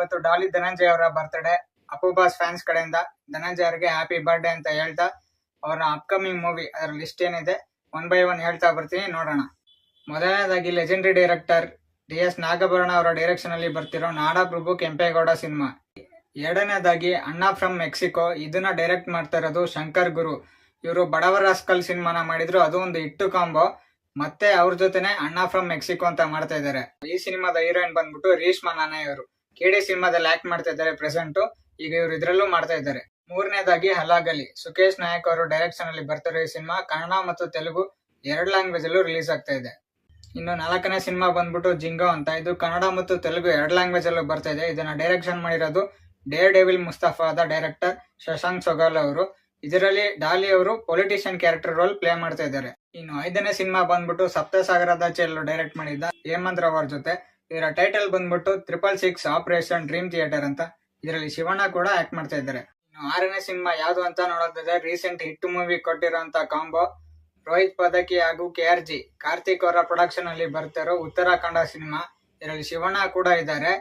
ಇವತ್ತು ಡಾಲಿ ಧನಂಜಯ ಅವರ birthday. ಅಪ್ಪುಬಾಸ್ fans ಕಡೆಯಿಂದ ಧನಂಜಯ ಅವರಿಗೆ ಹ್ಯಾಪಿ ಬರ್ಡೇ ಅಂತ ಹೇಳ್ತಾ ಅವರ ಅಪ್ಕಮಿಂಗ್ ಮೂವಿ ಅದರ ಲಿಸ್ಟ್ ಏನಿದೆ ಒನ್ ಬೈ ಒನ್ ಹೇಳ್ತಾ ಬರ್ತೀನಿ, ನೋಡೋಣ. ಮೊದಲನೇದಾಗಿ ಲೆಜೆಂಡರಿ ಡೈರೆಕ್ಟರ್ DS ನಾಗಭರಣ ಅವರ ಡೈರೆಕ್ಷನ್ ಅಲ್ಲಿ ಬರ್ತಿರೋ ನಾಡಪ್ರಭು ಕೆಂಪೇಗೌಡ ಸಿನಿಮಾ. ಎರಡನೇದಾಗಿ ಅಣ್ಣ ಫ್ರಮ್ ಮೆಕ್ಸಿಕೋ, ಇದನ್ನ ಡೈರೆಕ್ಟ್ ಮಾಡ್ತಾ ಇರೋದು ಶಂಕರ್ ಗುರು. ಇವರು ಬಡವರ ರಾಸ್ಕಲ್ ಸಿನಿಮಾನ ಮಾಡಿದ್ರು, ಅದು ಒಂದು ಹಿಟ್ಟು ಕಾಂಬೋ. ಮತ್ತೆ ಅವ್ರ ಜೊತೆನೆ ಅಣ್ಣ ಫ್ರಮ್ ಮೆಕ್ಸಿಕೋ ಅಂತ ಮಾಡ್ತಾ ಇದ್ದಾರೆ. ಈ ಸಿನಿಮಾದ ಹೀರೋಯಿನ್ ಬಂದ್ಬಿಟ್ಟು ರೀಶ್ಮಾ ನಾನಾಯ್ ಅವರು. KD ಸಿನಿಮಾದಲ್ಲಿ ಆಕ್ಟ್ ಮಾಡ್ತಾ ಇದ್ದಾರೆ ಪ್ರೆಸೆಂಟ್. ಈಗ ಇವರು ಇದ್ರಲ್ಲೂ ಮಾಡ್ತಾ ಇದ್ದಾರೆ. ಮೂರನೇದಾಗಿ ಹಲಾಗಲಿ, ಸುಕೇಶ್ ನಾಯಕ್ ಅವರು ಡೈರೆಕ್ಷನ್ ಅಲ್ಲಿ ಬರ್ತಿರೋ ಈ ಸಿನಿಮಾ ಕನ್ನಡ ಮತ್ತು ತೆಲುಗು 2 ಲ್ಯಾಂಗ್ವೇಜ್ ಅಲ್ಲೂ ರಿಲೀಸ್ ಆಗ್ತಾ ಇದೆ. ಇನ್ನು 4ನೇ ಸಿನಿಮಾ ಬಂದ್ಬಿಟ್ಟು ಜಿಂಗೋ ಅಂತ, ಇದು ಕನ್ನಡ ಮತ್ತು ತೆಲುಗು 2 ಲ್ಯಾಂಗ್ವೇಜ್ ಅಲ್ಲೂ ಬರ್ತಾ ಇದೆ. ಇದನ್ನ ಡೈರೆಕ್ಷನ್ ಮಾಡಿರೋದು ಡೇರ್ ಡೆವಿಲ್ ಮುಸ್ತಫಾದ ಡೈರೆಕ್ಟರ್ ಶಶಾಂಕ್ ಸೊಗಾಲ್ ಅವರು. ಇದರಲ್ಲಿ ಡಾಲಿ ಅವರು ಪೊಲಿಟಿಷಿಯನ್ ಕ್ಯಾರೆಕ್ಟರ್ ರೋಲ್ ಪ್ಲೇ ಮಾಡ್ತಾ ಇದ್ದಾರೆ. ಇನ್ನು 5ನೇ ಸಿನಿಮಾ ಬಂದ್ಬಿಟ್ಟು ಸಪ್ತಸಾಗರದಾಚೆ ಡೈರೆಕ್ಟ್ ಮಾಡಿದ್ದ ಹೇಮಂತ್ ರಾವ್ ಅವ್ರ ಜೊತೆ. ಇದರ ಟೈಟಲ್ ಬಂದ್ಬಿಟ್ಟು 666 ಆಪರೇಷನ್ ಡ್ರೀಮ್ ಥಿಯೇಟರ್ ಅಂತ. ಇದರಲ್ಲಿ ಶಿವಣ್ಣ ಕೂಡ ಆಕ್ಟ್ ಮಾಡ್ತಾ ಇದ್ದಾರೆ. ಇನ್ನು 6ನೇ ಸಿನಿಮಾ ಯಾವ್ದು ಅಂತ ನೋಡೋದಾದ್ರೆ ರೀಸೆಂಟ್ ಹಿಟ್ ಮೂವಿ ಕೊಟ್ಟಿರೋಂತ ಕಾಂಬೋ ರೋಹಿತ್ ಪದಕಿ ಹಾಗೂ KRG ಕಾರ್ತಿಕ್ ಅವರ ಪ್ರೊಡಕ್ಷನ್ ಅಲ್ಲಿ ಬರ್ತಿರೋ ಉತ್ತರಾಖಂಡ ಸಿನಿಮಾ. ಇದರಲ್ಲಿ ಶಿವಣ್ಣ ಕೂಡ ಇದ್ದಾರೆ.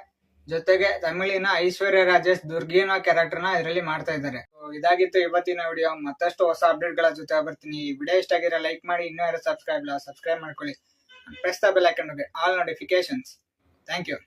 ಜೊತೆಗೆ ತಮಿಳಿನ ಐಶ್ವರ್ಯ ರಾಜೇಶ್ ದುರ್ಗಿನ ಕ್ಯಾರೆಕ್ಟರ್ ನ ಇದರಲ್ಲಿ ಮಾಡ್ತಾ ಇದ್ದಾರೆ. ಇದಾಗಿತ್ತು ಇವತ್ತಿನ ವಿಡಿಯೋ. ಮತ್ತಷ್ಟು ಹೊಸ ಅಪ್ಡೇಟ್ ಗಳ ಜೊತೆ ಬರ್ತೀನಿ. ಈ ವಿಡಿಯೋ ಇಷ್ಟ ಆಗಿದ್ರೆ ಲೈಕ್ ಮಾಡಿ, ಇನ್ನೂ ಯಾರು ಸಬ್ಸ್ಕ್ರೈಬ್ ಮಾಡ್ಕೊಳ್ಳಿ. Press the bell icon all notifications. Thank you.